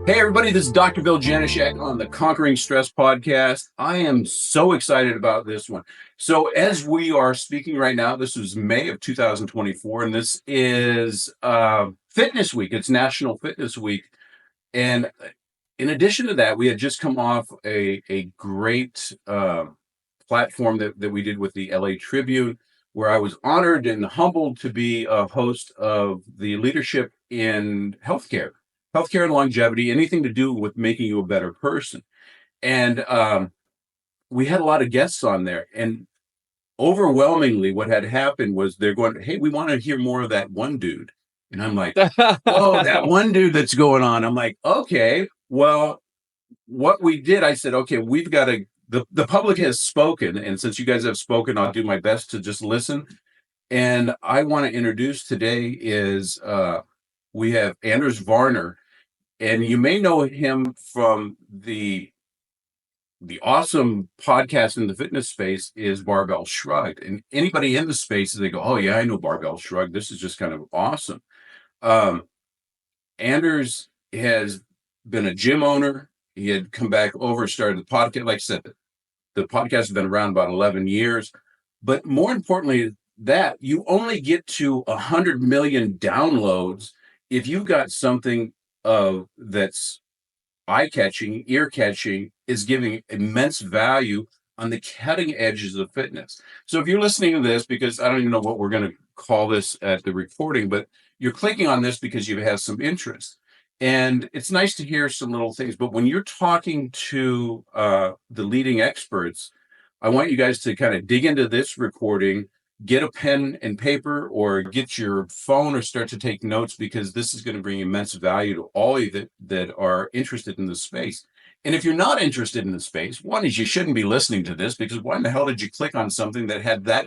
Hey, everybody, this is Dr. Bill Janeshak on the Conquering Stress podcast. I am so excited about this one. So, as we are speaking right now, this is May of 2024, and this is Fitness Week. It's National Fitness Week. And in addition to that, we had just come off a great platform that we did with the LA Tribune, where I was honored and humbled to be a host of the leadership in healthcare and longevity, anything to do with making you a better person. And we had a lot of guests on there. And overwhelmingly, what had happened was they're going, "Hey, we want to hear more of that one dude." And I'm like, "Oh, that one dude that's going on." I'm like, "Okay, well, what we did," I said, "Okay, we've got to, the public has spoken. And since you guys have spoken, I'll do my best to just listen." And I want to introduce today is we have Anders Varner. And you may know him from the awesome podcast in the fitness space is Barbell Shrugged. And anybody in the space, they go, "Oh yeah, I know Barbell Shrugged. This is just kind of awesome." Um, Anders has been a gym owner. He had come back over, started the podcast. Like I said, the podcast has been around about 11 years. But more importantly, that you only get to 100 million downloads if you've got something that's eye-catching, ear-catching, is giving immense value on the cutting edges of fitness. So if you're listening to this, because I don't even know what we're going to call this at the recording, but you're clicking on this because you have some interest. And it's nice to hear some little things. But when you're talking to the leading experts, I want you guys to kind of dig into this recording, get a pen and paper or get your phone or start to take notes, because this is going to bring immense value to all of you that are interested in the space. And if you're not interested in the space, one is you shouldn't be listening to this, because why in the hell did you click on something that had that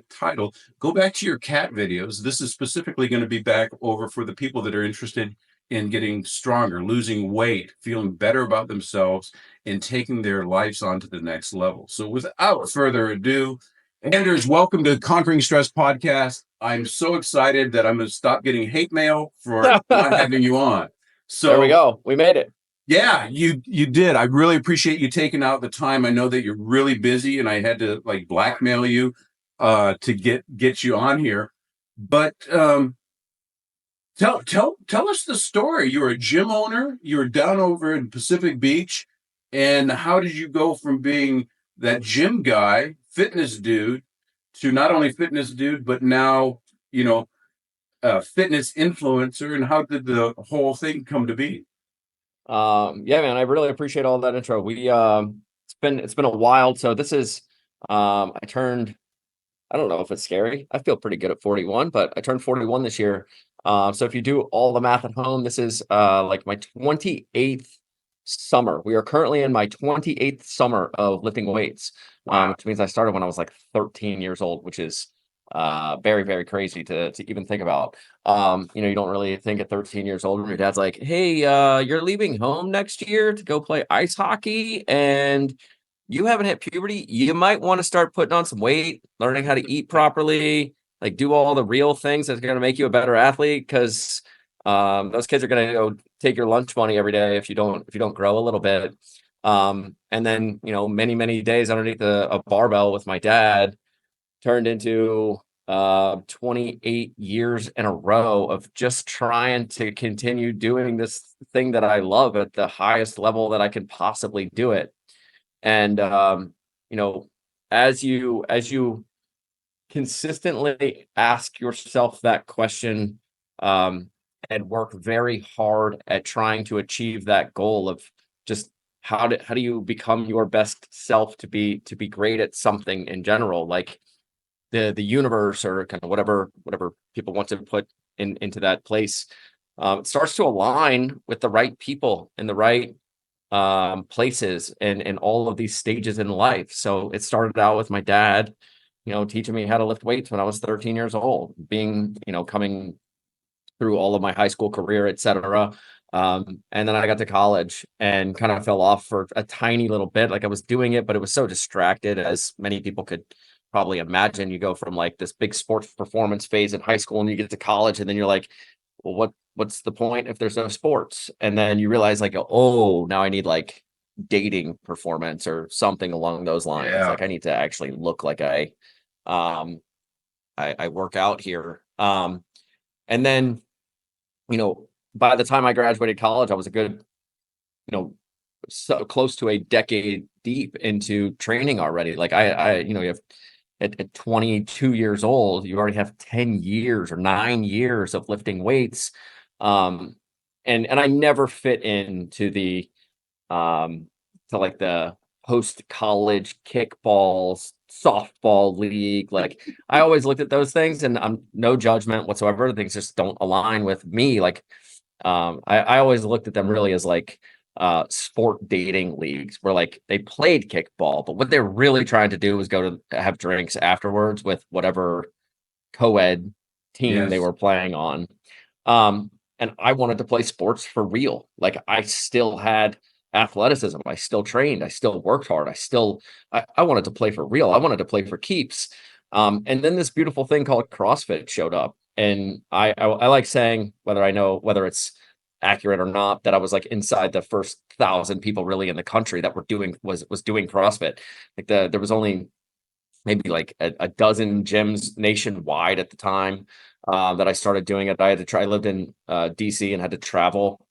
title? Go back to your cat videos. This is specifically going to be back over for the people that are interested in getting stronger, losing weight, feeling better about themselves, and taking their lives on to the next level. So without further ado, Anders, welcome to Conquering Stress podcast. I'm so excited that I'm going to stop getting hate mail for not having you on. There we So go. We made it. yeah, you did. I really appreciate you taking out the time. I know that you're really busy, and I had to like blackmail you to get you on here. But tell us the story. You're a gym owner. You were down over in Pacific Beach, and how did you go from being that gym guy, fitness dude, to not only fitness dude, but now you know fitness influencer? And how did the whole thing come to be? Yeah, man, I really appreciate all that intro. It's been a while. So this is I turned, I don't know if it's scary. I feel pretty good at 41, but I turned 41 this year. So if you do all the math at home, this is like my 28th summer. We are currently in my 28th summer of lifting weights, Wow. which means I started when I was like 13 years old, which is very, very crazy to even think about. You don't really think at 13 years old when your dad's like, "Hey, you're leaving home next year to go play ice hockey and you haven't hit puberty. You might want to start putting on some weight, learning how to eat properly, like do all the real things that's going to make you a better athlete, because those kids are going to go take your lunch money every day if you don't grow a little bit." And then, many, many days underneath a barbell with my dad turned into 28 years in a row of just trying to continue doing this thing that I love at the highest level that I can possibly do it. And you know, as you consistently ask yourself that question, and work very hard at trying to achieve that goal of just how do you become your best self to be great at something in general, like the universe, or kind of whatever people want to put into that place. It starts to align with the right people in the right places and all of these stages in life. So it started out with my dad, teaching me how to lift weights when I was 13 years old, being, coming through all of my high school career, etc. And then I got to college and kind of fell off for a tiny little bit. Like I was doing it, but it was so distracted, as many people could probably imagine. You go from like this big sports performance phase in high school and you get to college, and then you're like, well, what's the point if there's no sports? And then you realize like, oh, now I need like dating performance or something along those lines. Yeah. Like I need to actually look like um I work out here. And then, by the time I graduated college, I was a good, so close to a decade deep into training already. Like you have at 22 years old, you already have 10 years or 9 years of lifting weights. Um, and I never fit into um, like the post college kickballs, softball league. Like I always looked at those things and I'm no judgment whatsoever. Things just don't align with me. Like I always looked at them really as like sport dating leagues where like they played kickball, but what they're really trying to do was go to have drinks afterwards with whatever co-ed team they Yes. were playing on. Um, and I wanted to play sports for real. Like I still had athleticism. I still trained. I still worked hard. I wanted to play for real. I wanted to play for keeps. And then this beautiful thing called CrossFit showed up. And I like saying, whether I know whether it's accurate or not, that I was like inside the first 1,000 people really in the country that were doing CrossFit. Like there was only maybe like a dozen gyms nationwide at the time that I started doing it. I had to try. I lived in DC and had to travel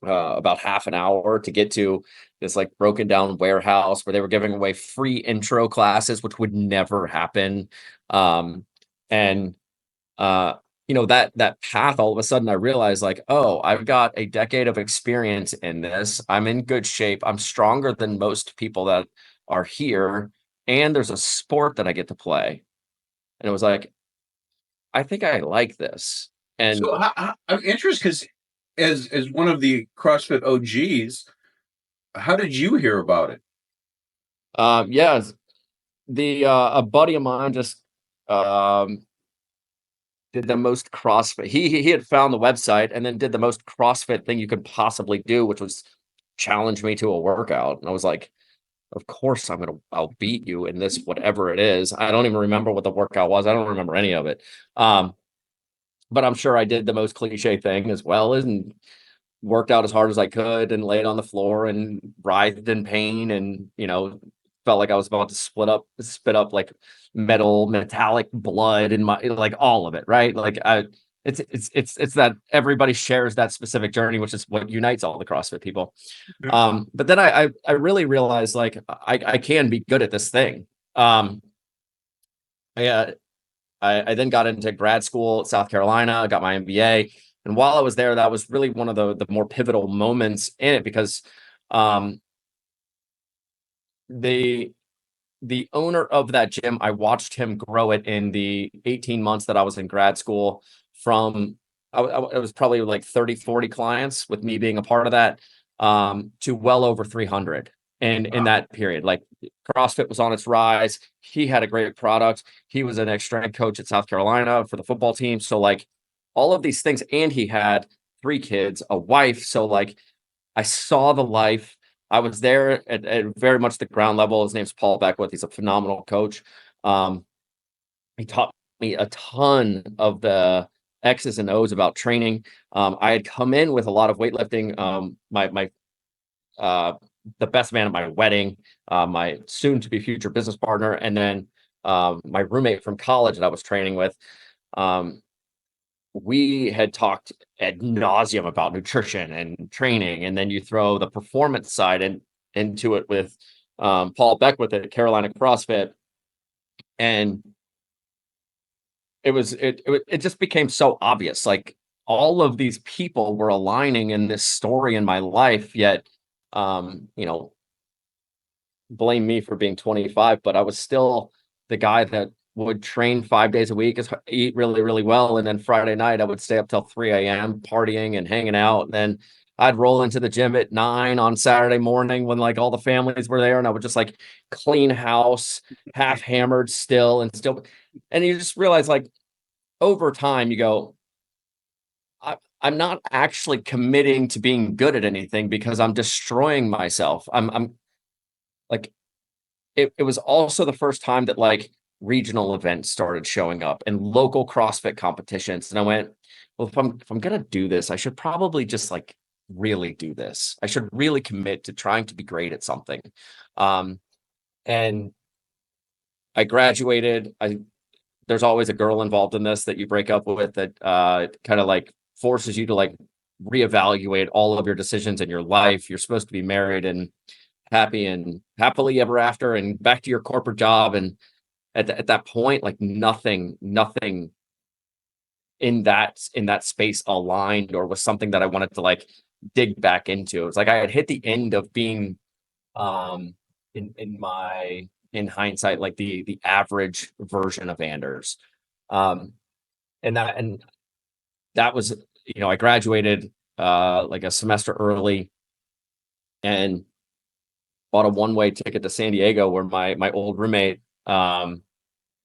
about half an hour to get to this like broken down warehouse where they were giving away free intro classes, which would never happen. And that path, all of a sudden I realized like, oh, I've got a decade of experience in this. I'm in good shape. I'm stronger than most people that are here. And there's a sport that I get to play. And it was like, I think I like this. And So I'm interested because as one of the CrossFit OGs, how did you hear about it? yeah, the a buddy of mine just um did the most CrossFit. He had found the website and then did the most CrossFit thing you could possibly do, which was challenge me to a workout. And I was like, of course I'll beat you in this, whatever it is. I don't even remember what the workout was. I don't remember any of it. Um, but I'm sure I did the most cliche thing as well and worked out as hard as I could and laid on the floor and writhed in pain and, felt like I was about to spit up like metallic blood in my, like all of it. Right. Like it's that everybody shares that specific journey, which is what unites all the CrossFit people. Yeah. But then I really realized like I can be good at this thing. I, uh, I then got into grad school at South Carolina, got my MBA. And while I was there, that was really one of the more pivotal moments in it because um, the the owner of that gym, I watched him grow it in the 18 months that I was in grad school from it was probably like 30, 40 clients with me being a part of that to well over 300 in Wow. that period. Like CrossFit was on its rise. He had a great product. He was an ex-strength coach at South Carolina for the football team. So like all of these things, and he had 3 kids, a wife. So like I saw the life. I was there at very much the ground level. His name's Paul Beckwith. He's a phenomenal coach. Um, he taught me a ton of the X's and O's about training. I had come in with a lot of weightlifting. My uh, the best man at my wedding, my soon to be future business partner, and then my roommate from college that I was training with. Um, we had talked ad nauseum about nutrition and training, and then you throw the performance side into it with Paul Beckwith at Carolina CrossFit, and it just became so obvious. Like all of these people were aligning in this story in my life, yet blame me for being 25, but I was still the guy that would train 5 days a week, eat really, really well. And then Friday night, I would stay up till 3 a.m. partying and hanging out. And then I'd roll into the gym at 9 on Saturday morning when like all the families were there. And I would just like clean house, half hammered still. And you just realize like over time, you go, I'm not actually committing to being good at anything because I'm destroying myself. I'm like, it was also the first time that like regional events started showing up and local CrossFit competitions. And I went, well, if I'm gonna do this, I should probably just like really do this. I should really commit to trying to be great at something. Um, and I graduated. There's always a girl involved in this that you break up with that kind of like forces you to like reevaluate all of your decisions in your life. You're supposed to be married and happy and happily ever after and back to your corporate job. And at that point, like nothing in that space aligned or was something that I wanted to like dig back into. It's like I had hit the end of being um in hindsight like the average version of Anders. Um and that was, I graduated like a semester early and bought a one-way ticket to San Diego where my old roommate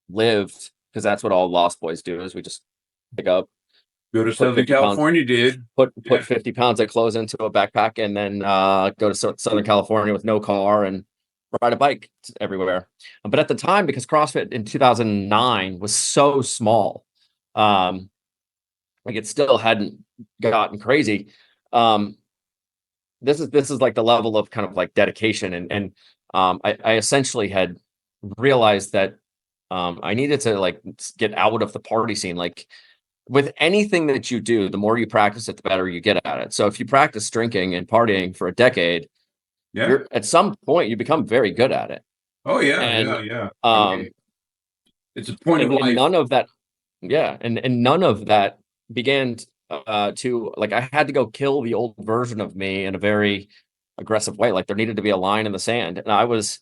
lived, because that's what all Lost Boys do is we just pick up, Go to put Southern 50 pounds, California, dude. put Yeah. 50 pounds of clothes into a backpack and then go to Southern California with no car and ride a bike everywhere. But at the time, because CrossFit in 2009 was so small, like it still hadn't gotten crazy. This is like the level of kind of like dedication and I essentially had realized that I needed to like get out of the party scene. Like with anything that you do, the more you practice it, the better you get at it. So if you practice drinking and partying for a decade, Yeah. you're at some point you become very good at it. Oh yeah. And Yeah. I mean, it's a point of and life. none of that, yeah, and none of that began to like I had to go kill the old version of me in a very aggressive way. Like there needed to be a line in the sand. And I was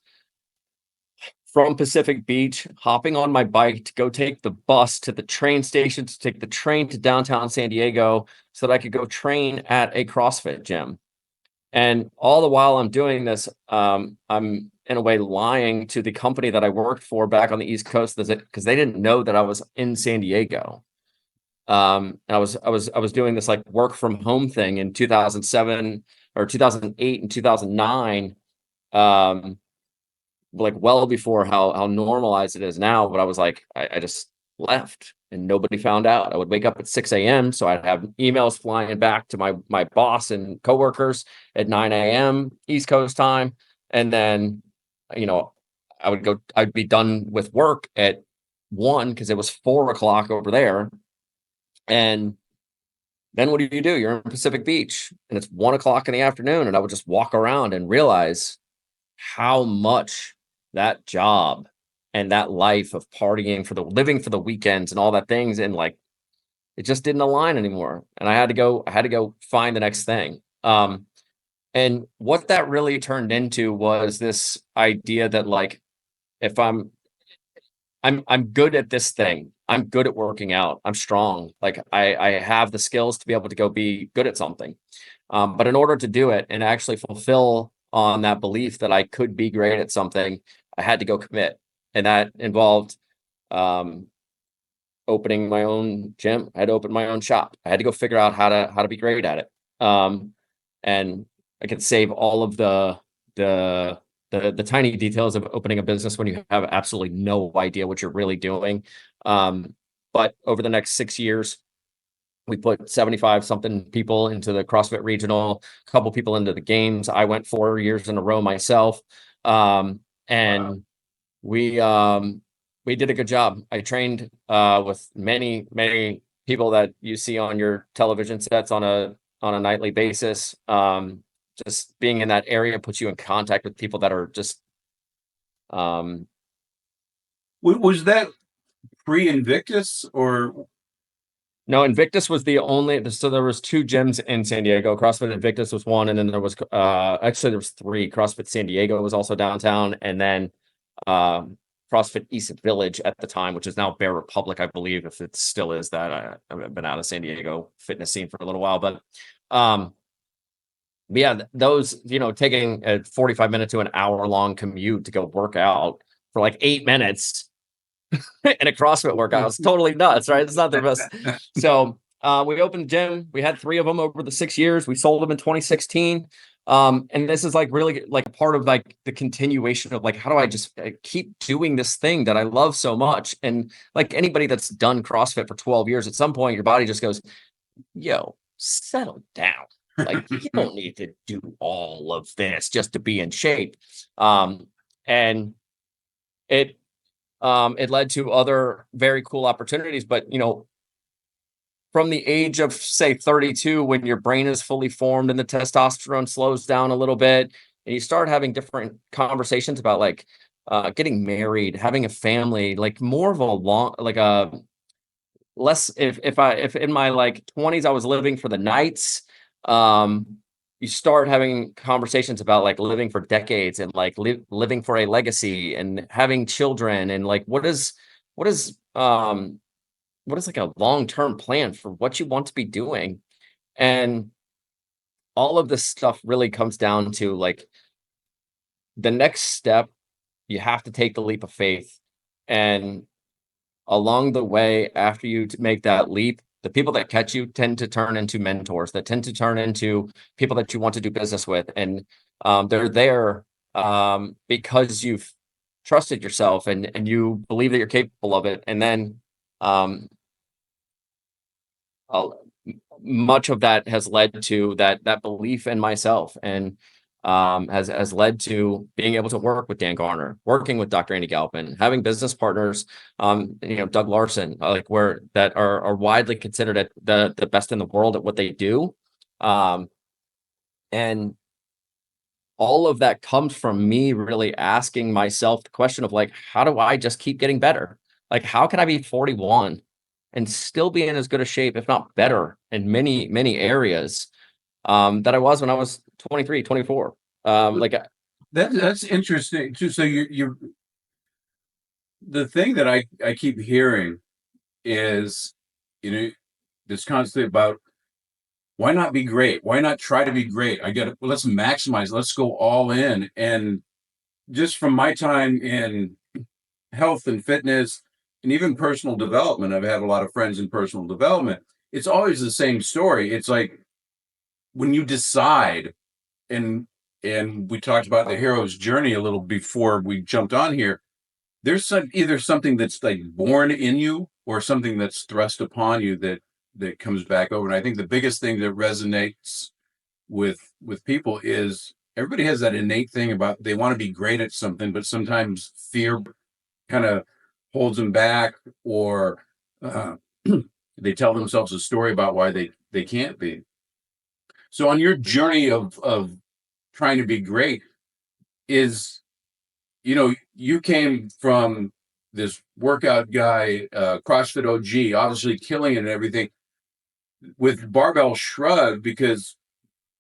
from Pacific Beach, hopping on my bike to go take the bus to the train station, to take the train to downtown San Diego so that I could go train at a CrossFit gym. And all the while I'm doing this, I'm in a way lying to the company that I worked for back on the East Coast because they didn't know that I was in San Diego. I was doing this like work from home thing in 2007 or 2008 and 2009. Like well before how normalized it is now. But I was like, I just left and nobody found out. I would wake up at 6 a.m. So I'd have emails flying back to my boss and coworkers at 9 a.m. East Coast time. And then, you know, I'd be done with work at 1 because it was 4 o'clock over there. And then what do? You're in Pacific Beach and it's 1 o'clock in the afternoon. And I would just walk around and realize how much that job and that life of partying for the living for the weekends and all that things and like it just didn't align anymore and I had to go find the next thing. And what that really turned into was this idea that like if I'm good at this thing, I'm good at working out, I'm strong, like I have the skills to be able to go be good at something. But in order to do it and actually fulfill on that belief that I could be great at something, I had to go commit. And that involved opening my own gym. I had to open my own shop. I had to go figure out how to be great at it. And I could save all of the tiny details of opening a business when you have absolutely no idea what you're really doing. But over the next 6 years, we put 75 something people into the CrossFit regional, a couple people into the games. I went 4 years in a row myself. And Wow. we did a good job. I trained with many people that you see on your television sets on a nightly basis. Just being in that area puts you in contact with people that are just Was that pre-Invictus or? no, Invictus was the only, so there was 2 gyms in San Diego. CrossFit Invictus was one, and then there was actually there was 3. CrossFit San Diego was also downtown, and then CrossFit East Village at the time, which is now Bear Republic, I believe, if it still is that. I've been out of San Diego fitness scene for a little while, but yeah, those, taking a 45-minute to an hour long commute to go work out for like 8 minutes in a CrossFit workout. It's totally nuts, right? It's not the best. So we opened the gym. We had 3 of them over the 6 years. We sold them in 2016. And this is like really like part of like the continuation of like, how do I just keep doing this thing that I love so much? And like anybody that's done CrossFit for 12 years, at some point, your body just goes, yo, settle down. Like, you don't need to do all of this just to be in shape. And it it led to other very cool opportunities. But from the age of say 32, when your brain is fully formed and the testosterone slows down a little bit, and you start having different conversations about like getting married, having a family, like more of a long, like a less, if in my like 20s I was living for the nights, um you start having conversations about like living for decades and like living for a legacy and having children, and like what is what is like a long-term plan for what you want to be doing. And all of this stuff really comes down to like the next step. You have to take the leap of faith, and along the way, after you make that leap, the people that catch you tend to turn into mentors, that tend to turn into people that you want to do business with. And they're there because you've trusted yourself, and you believe that you're capable of it. And then um, uh, much of that has led to that belief in myself, and has led to being able to work with Dan Garner, working with Dr. Andy Galpin, having business partners, Doug Larson, like where that are widely considered at the best in the world at what they do. And all of that comes from me really asking myself the question of like, how do I just keep getting better? Like, how can I be 41 and still be in as good a shape, if not better, in many, many areas that I was when I was 23, 24. Like, That's interesting too. So you're the thing that I keep hearing is, this constantly about why not be great? Why not try to be great? Let's maximize, let's go all in. And just from my time in health and fitness and even personal development, I've had a lot of friends in personal development. It's always the same story. It's like when you decide, and we talked about the hero's journey a little before we jumped on here. There's either something that's like born in you or something that's thrust upon you that comes back over. And I think the biggest thing that resonates with people is everybody has that innate thing about they want to be great at something, but sometimes fear kind of holds them back, or uh, they tell themselves a story about why they can't be. So on your journey of trying to be great, is you came from this workout guy, CrossFit OG, obviously killing it and everything, with Barbell Shrugged, because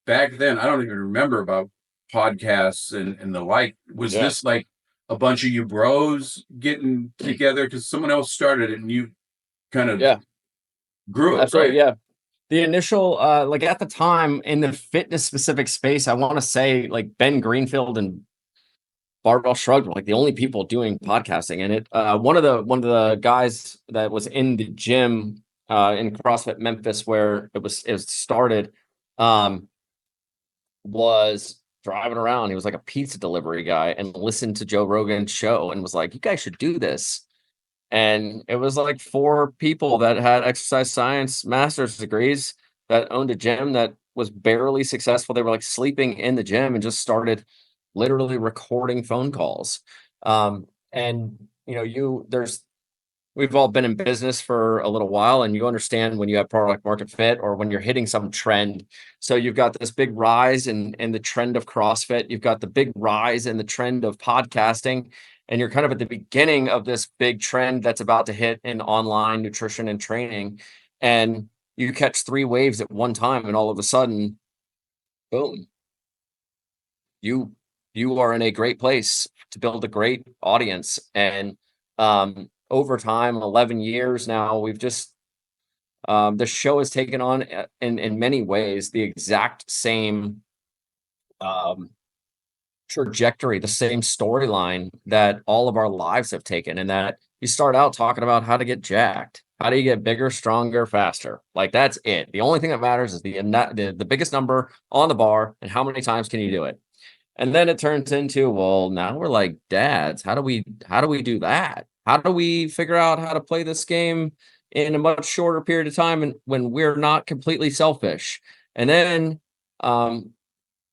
back then I don't even remember about podcasts and the like. Was yeah, this like a bunch of you bros getting together because someone else started it and you kind of yeah, grew it, absolutely. right? Yeah. The initial, like at the time in the fitness specific space, I want to say like Ben Greenfield and Barbell Shrugged were like the only people doing podcasting. And one of the guys that was in the gym in CrossFit Memphis, where it was started, um, was driving around. He was like a pizza delivery guy and listened to Joe Rogan's show and was like, "You guys should do this." And it was like four people that had exercise science master's degrees that owned a gym that was barely successful. They were like sleeping in the gym and just started literally recording phone calls. And there's we've all been in business for a little while, and you understand when you have product market fit or when you're hitting some trend. So you've got this big rise in the trend of CrossFit, you've got the big rise in the trend of podcasting, and you're kind of at the beginning of this big trend that's about to hit in online nutrition and training. And you catch three waves at one time, and all of a sudden, boom, you you are in a great place to build a great audience. And over time, 11 years now, we've just the show has taken on in many ways the exact same um, trajectory, the same storyline that all of our lives have taken. And that you start out talking about how to get jacked. How do you get bigger, stronger, faster? Like that's it. The only thing that matters is the biggest number on the bar and how many times can you do it. And then it turns into, well, now we're like dads. How do we do that? How do we figure out how to play this game in a much shorter period of time, and when we're not completely selfish. And then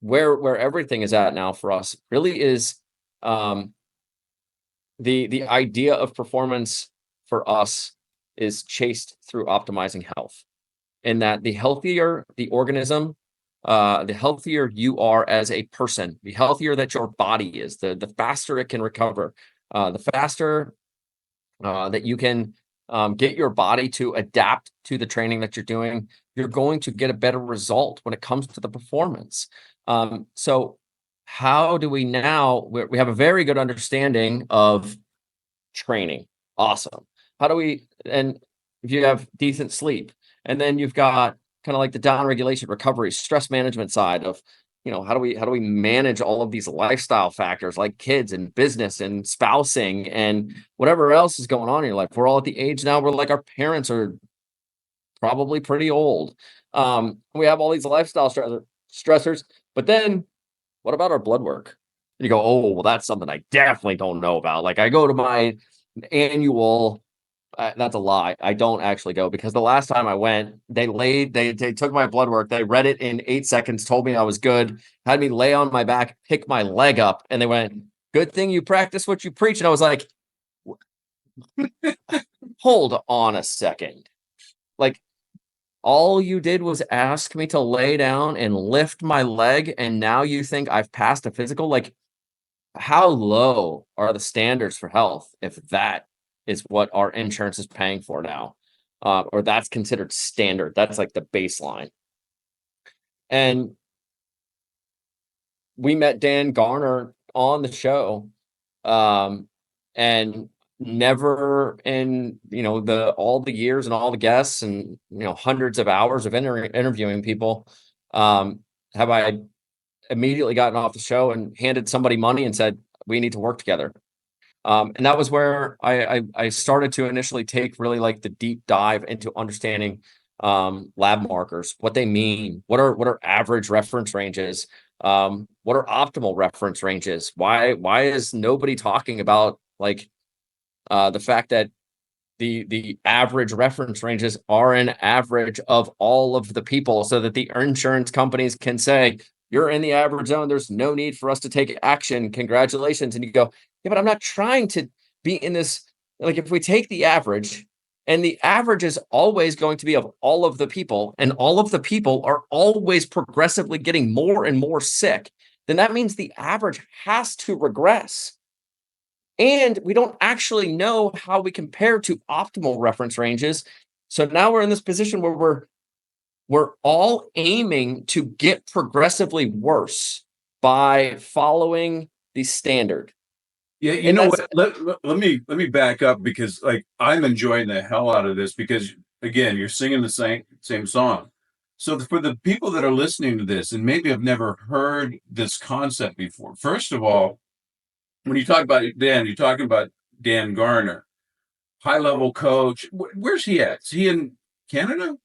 where everything is at now for us really is um, the idea of performance for us is chased through optimizing health, and that the healthier the organism, the healthier you are as a person, the healthier that your body is, the faster it can recover, the faster that you can get your body to adapt to the training that you're doing, you're going to get a better result when it comes to the performance. So how do we now, we have a very good understanding of training. Awesome. How do we, and if you have decent sleep, and then you've got kind of like the down regulation, recovery, stress management side of, how do we manage all of these lifestyle factors like kids and business and spousing and whatever else is going on in your life. We're all at the age now where like our parents are probably pretty old. We have all these lifestyle stressors, but then what about our blood work? And you go, oh, well, that's something I definitely don't know about. Like I go to my annual, that's a lie. I don't actually go, because the last time I went, they took my blood work. They read it in 8 seconds, told me I was good, had me lay on my back, pick my leg up. And they went, good thing you practice what you preach. And I was like, hold on a second. Like, all you did was ask me to lay down and lift my leg, and now you think I've passed a physical? Like, how low are the standards for health if that is what our insurance is paying for now? Or that's considered standard. That's like the baseline. And we met Dan Garner on the show, and never in all the years and all the guests and hundreds of hours of interviewing people, have I immediately gotten off the show and handed somebody money and said, we need to work together. And that was where I started to initially take really like the deep dive into understanding lab markers, what they mean, what are average reference ranges, what are optimal reference ranges, why is nobody talking about like the fact that the average reference ranges are an average of all of the people, so that the insurance companies can say, you're in the average zone, there's no need for us to take action, congratulations. And you go, yeah, but I'm not trying to be in this. Like, if we take the average, and the average is always going to be of all of the people, and all of the people are always progressively getting more and more sick, then that means the average has to regress. And we don't actually know how we compare to optimal reference ranges. So now we're in this position where we're all aiming to get progressively worse by following the standard. Yeah, you And know what? Let me back up, because like I'm enjoying the hell out of this, because again, you're singing the same song. So for the people that are listening to this and maybe have never heard this concept before, first of all, when you talk about Dan, you're talking about Dan Garner, high level coach. Where's he at? Is he in Canada?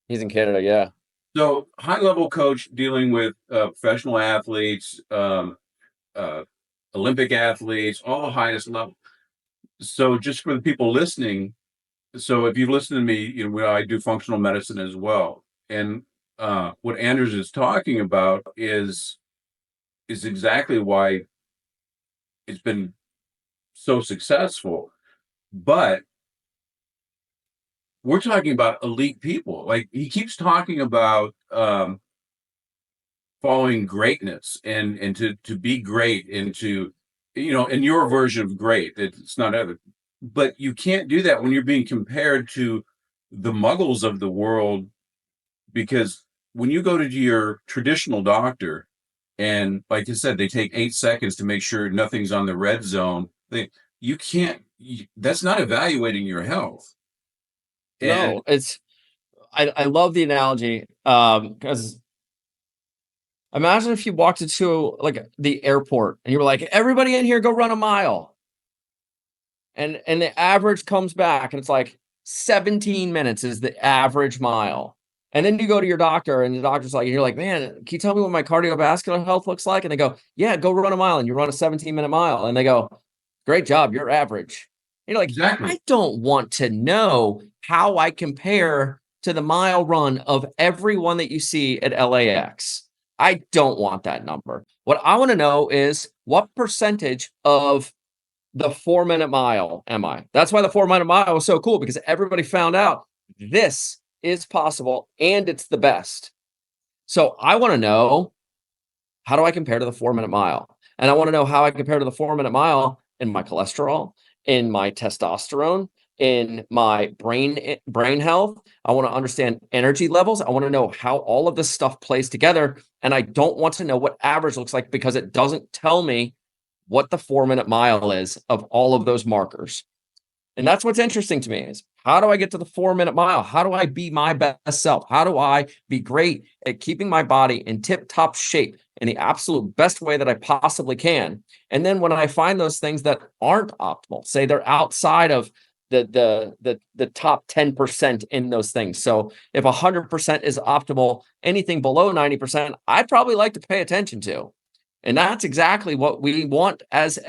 He's in Canada, yeah. So high level coach dealing with professional athletes, uh, Olympic athletes, all the highest level. So just for the people listening, so if you listen to me, I do functional medicine as well, and what Anders is talking about is exactly why it's been so successful. But we're talking about elite people. Like, he keeps talking about following greatness, and to be great, and to in your version of great, it's not ever, but you can't do that when you're being compared to the muggles of the world, because when you go to your traditional doctor, and like I said, they take 8 seconds to make sure nothing's on the red zone, you can't, that's not evaluating your health. And No, I love the analogy, because imagine if you walked into like the airport and you were like, everybody in here go run a mile. And the average comes back and it's like 17 minutes is the average mile. And then you go to your doctor and the doctor's like, and you're like, man, can you tell me what my cardiovascular health looks like? And they go, yeah, go run a mile. And you run a 17-minute mile. And they go, great job, you're average. And you're like, exactly. I don't want to know how I compare to the mile run of everyone that you see at LAX. I don't want that number. What I want to know is what percentage of the 4 minute mile am I? That's why the 4 minute mile was so cool, because everybody found out this is possible and it's the best. So I want to know, how do I compare to the 4 minute mile? And I want to know how I compare to the 4 minute mile in my cholesterol, in my testosterone, in my brain health. I want to understand energy levels. I want to know how all of this stuff plays together. And I don't want to know what average looks like, because it doesn't tell me what the 4 minute mile is of all of those markers. And that's what's interesting to me, is how do I get to the 4 minute mile? How do I be my best self? How do I be great at keeping my body in tip top shape in the absolute best way that I possibly can? And then when I find those things that aren't optimal, say they're outside of the top 10% in those things. So if 100% is optimal, anything below 90%, I'd probably like to pay attention to. And that's exactly what we want as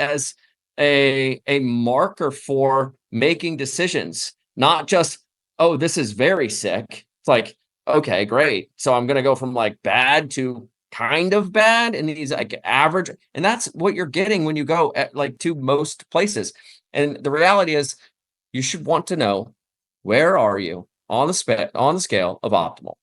a marker for making decisions, not just, oh, this is very sick. It's like, okay, great. So I'm going to go from like bad to kind of bad, and these like average. And that's what you're getting when you go at like to most places. And the reality is, you should want to know, where are you on the scale of optimal?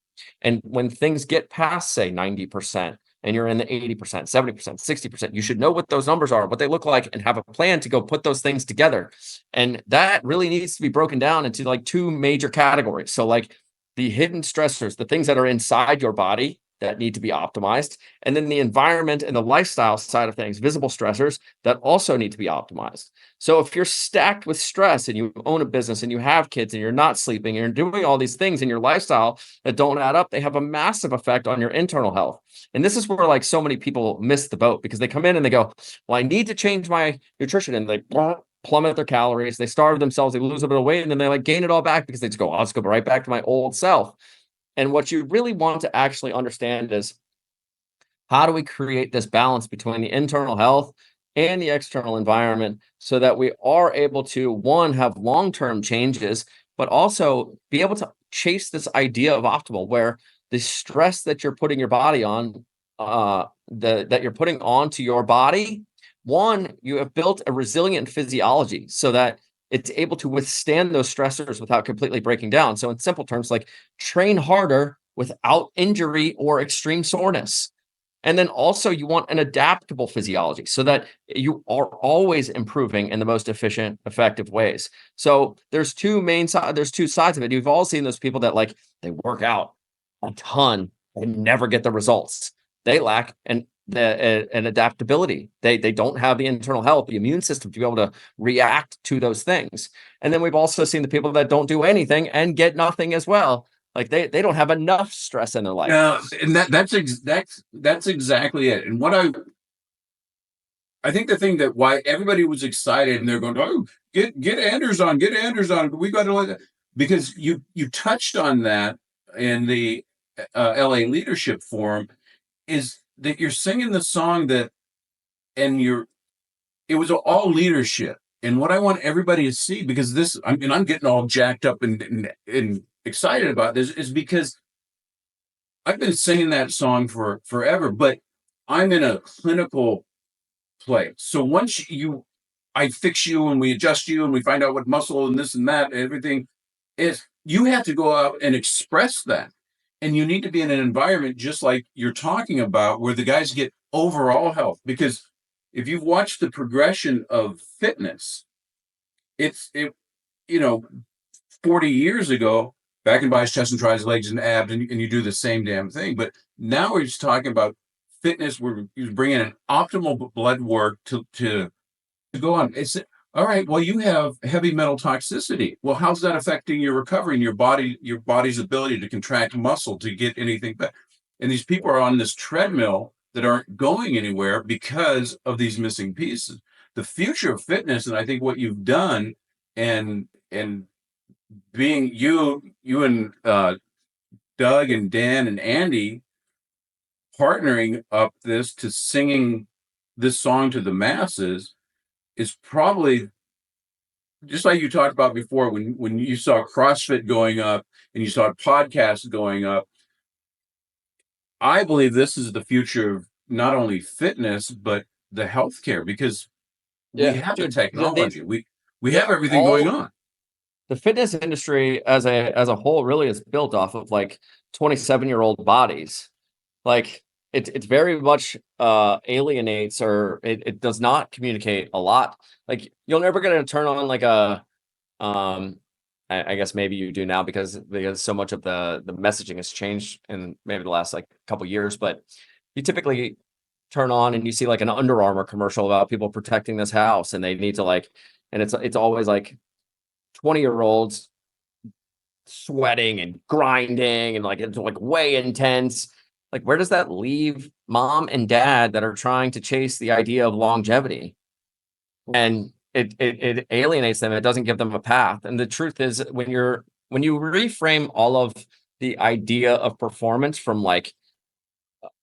And when things get past, say, 90%, and you're in the 80%, 70%, 60%, you should know what those numbers are, what they look like, and have a plan to go put those things together. And that really needs to be broken down into like two major categories. So like the hidden stressors, the things that are inside your body that need to be optimized, and then the environment and the lifestyle side of things, visible stressors that also need to be optimized. So if you're stacked with stress and you own a business and you have kids and you're not sleeping and you're doing all these things in your lifestyle that don't add up, they have a massive effect on your internal health. And this is where like so many people miss the boat, because they come in and they go, well, I need to change my nutrition, and they plummet their calories, they starve themselves, they lose a bit of weight, and then they like gain it all back because they just go, I'll just go right back to my old self. And what you really want to actually understand is, how do we create this balance between the internal health and the external environment, so that we are able to, one, have long-term changes, but also be able to chase this idea of optimal, where the stress that you're putting your body on, that you're putting onto your body, one, you have built a resilient physiology so that it's able to withstand those stressors without completely breaking down. So in simple terms, like, train harder without injury or extreme soreness. And then also you want an adaptable physiology so that you are always improving in the most efficient, effective ways. So there's there's two sides of it. You've all seen those people that like, they work out a ton and never get the results. They lack an adaptability. They don't have the internal health, the immune system to be able to react to those things. And then we've also seen the people that don't do anything and get nothing as well. Like they don't have enough stress in their life. Yeah, and that's exactly it. And what I think the thing that why everybody was excited and they're going, oh, get Anders on, get Anders on. We got to let, because you touched on that in the LA Leadership Forum, is that you're singing the song that, and it was all leadership. And what I want everybody to see, because this, I mean, I'm getting all jacked up and excited about this, is because I've been singing that song for forever, but I'm in a clinical place. So once I fix you and we adjust you and we find out what muscle and this and that and everything is, you have to go out and express that. And you need to be in an environment just like you're talking about, where the guys get overall health. Because if you've watched the progression of fitness, it, you know, 40 years ago, back and buys chest and tries legs and abs, and you do the same damn thing. But now we're just talking about fitness, where you bring in an optimal blood work to go on. It's all right. Well, you have heavy metal toxicity. Well, how's that affecting your recovery and your body's ability to contract muscle to get anything back? And these people are on this treadmill that aren't going anywhere because of these missing pieces. The future of fitness, and I think what you've done, and being you and Doug and Dan and Andy partnering up this to singing this song to the masses, is probably just like you talked about before, when you saw CrossFit going up and you saw podcasts going up, I believe this is the future of not only fitness but the healthcare, because we Yeah, have the dude, they technology, we have yeah, everything going all on. the fitness industry as a whole really is built off of like 27-year-old bodies. Like it's very much alienates, or it does not communicate a lot. Like you're never gonna turn on like a um I guess maybe you do now because so much of the messaging has changed in maybe the last like couple years, but you typically turn on and you see like an Under Armour commercial about people protecting this house and they need to like, and it's always like 20-year-olds sweating and grinding and like it's like way intense. Like where does that leave mom and dad that are trying to chase the idea of longevity? And it alienates them. It doesn't give them a path. And the truth is, when you reframe all of the idea of performance from like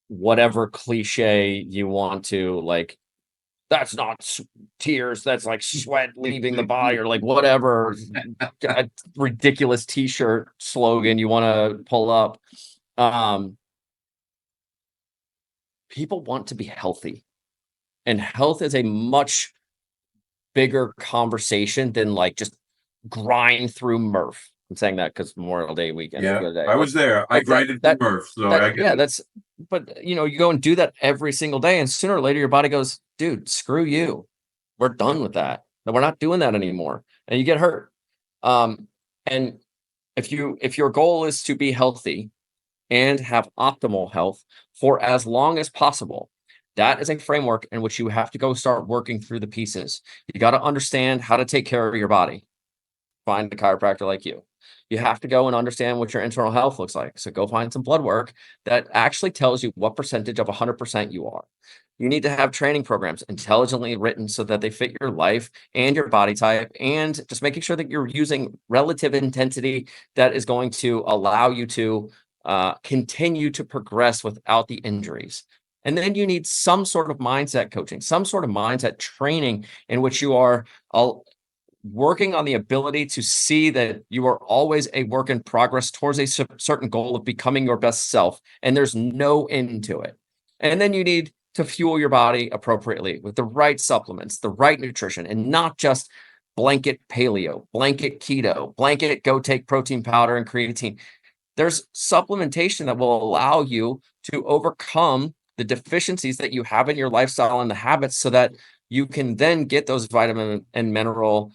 whatever cliche you want to, like that's not tears, that's like sweat leaving the body, or like whatever ridiculous t-shirt slogan you want to pull up. um People want to be healthy, and health is a much bigger conversation than like just grind through Murph. I'm saying that because Memorial Day weekend was Yeah, the other day. I was there. I Like that grinded through that Murph, so that I get yeah, it. that's, but you know, you go and do that every single day, and sooner or later your body goes, dude, screw you. We're done with that. No, we're not doing that anymore. And you get hurt. And if your goal is to be healthy and have optimal health for as long as possible, that is a framework in which you have to go start working through the pieces. You got to understand how to take care of your body. Find a chiropractor like you. You have to go and understand what your internal health looks like. So go find some blood work that actually tells you what percentage of 100% you are. You need to have training programs intelligently written so that they fit your life and your body type, and just making sure that you're using relative intensity that is going to allow you to continue to progress without the injuries. And then you need some sort of mindset coaching, some sort of mindset training in which you are working on the ability to see that you are always a work in progress towards a certain goal of becoming your best self, and there's no end to it. And then you need to fuel your body appropriately with the right supplements, the right nutrition, and not just blanket paleo, blanket keto, blanket go take protein powder and creatine. There's supplementation that will allow you to overcome the deficiencies that you have in your lifestyle and the habits, so that you can then get those vitamin and mineral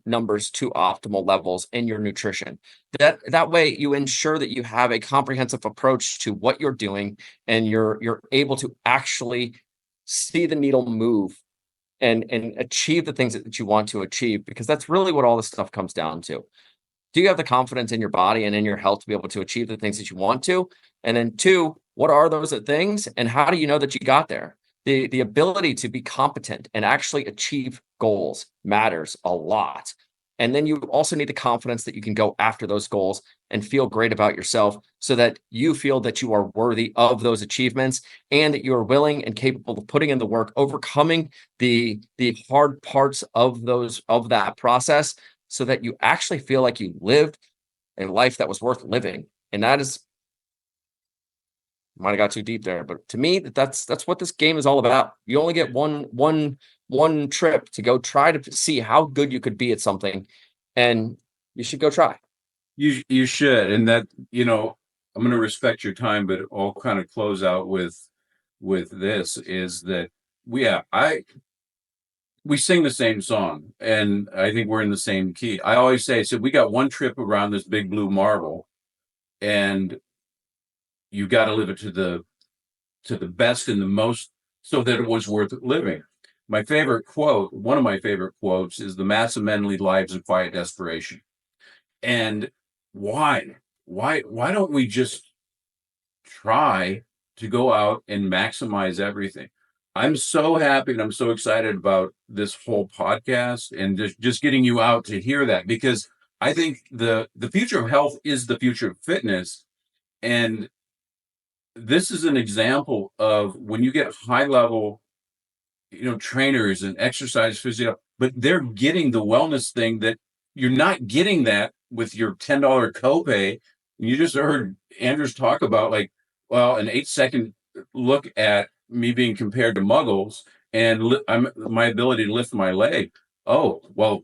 numbers to optimal levels in your nutrition. That way you ensure that you have a comprehensive approach to what you're doing, and you're able to actually see the needle move and achieve the things that you want to achieve, because that's really what all this stuff comes down to. Do you have the confidence in your body and in your health to be able to achieve the things that you want to? And then two, what are those things and how do you know that you got there? The ability to be competent and actually achieve goals matters a lot. And then you also need the confidence that you can go after those goals and feel great about yourself, so that you feel that you are worthy of those achievements, and that you are willing and capable of putting in the work, overcoming the hard parts of that process, so that you actually feel like you lived a life that was worth living. And that is, might have got too deep there, but to me, that's what this game is all about. You only get one trip to go try to see how good you could be at something, and you should go try. You should, and that, I'm going to respect your time, but I'll kind of close out with this is that we sing the same song, and I think we're in the same key. I always say, so we got one trip around this big blue marble, and you got to live it to the best and the most, so that it was worth living. My favorite quote, one of my favorite quotes, is the mass of men lead lives of quiet desperation. And why? Why don't we just try to go out and maximize everything? I'm so happy and I'm so excited about this whole podcast and just getting you out to hear that, because I think the future of health is the future of fitness. And this is an example of when you get high level, trainers and exercise physio, but they're getting the wellness thing that you're not getting that with your $10 copay. You just heard Anders talk about, like, well, an 8-second look at me being compared to muggles and my ability to lift my leg. Oh, well,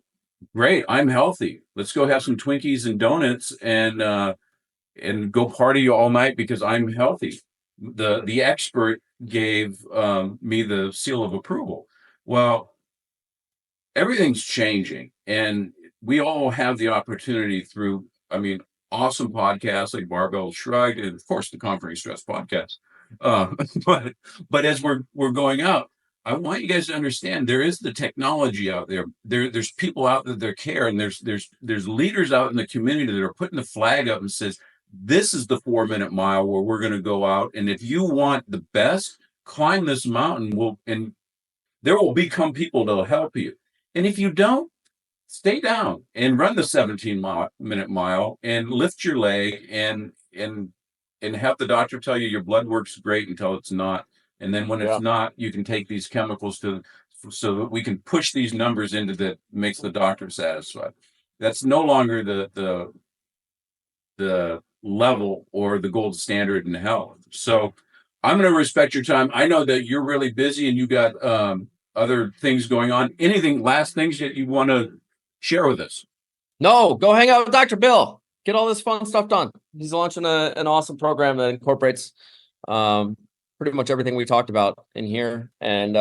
great. I'm healthy. Let's go have some Twinkies and donuts and go party all night because I'm healthy. The expert gave me the seal of approval. Well, everything's changing, and we all have the opportunity through, I mean, awesome podcasts like Barbell Shrugged, and of course the Conquering Stress podcast. Uh, but as we're going out, I want you guys to understand there is the technology out there. There's people out there that care, and there's leaders out in the community that are putting the flag up and says, this is the 4-minute mile where we're going to go out, and if you want the best, climb this mountain. And there will become people that'll help you. And if you don't, stay down and run the 17-minute mile and lift your leg and have the doctor tell you your blood works great until it's not. And then when it's not, you can take these chemicals so that we can push these numbers into that makes the doctor satisfied. That's no longer the level or the gold standard in health. So I'm going to respect your time. I know that you're really busy and you got other things going on. Anything, last things that you want to share with us? No, go hang out with Dr. Bill. Get all this fun stuff done. He's launching an awesome program that incorporates pretty much everything we talked about in here. And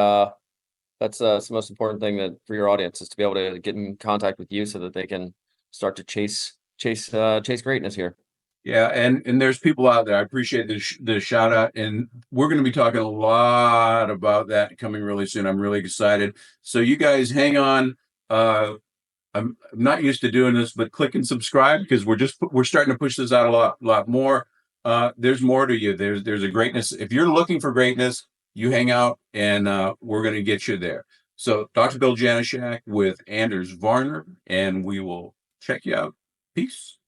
that's the most important thing that for your audience is to be able to get in contact with you so that they can start to chase greatness here. Yeah, and there's people out there. I appreciate the shout out, and we're going to be talking a lot about that coming really soon. I'm really excited. So you guys hang on. I'm not used to doing this, but click and subscribe because we're starting to push this out a lot more. There's more to you. There's a greatness. If you're looking for greatness, you hang out, and we're going to get you there. So Dr. Bill Janeshak with Anders Varner, and we will check you out. Peace.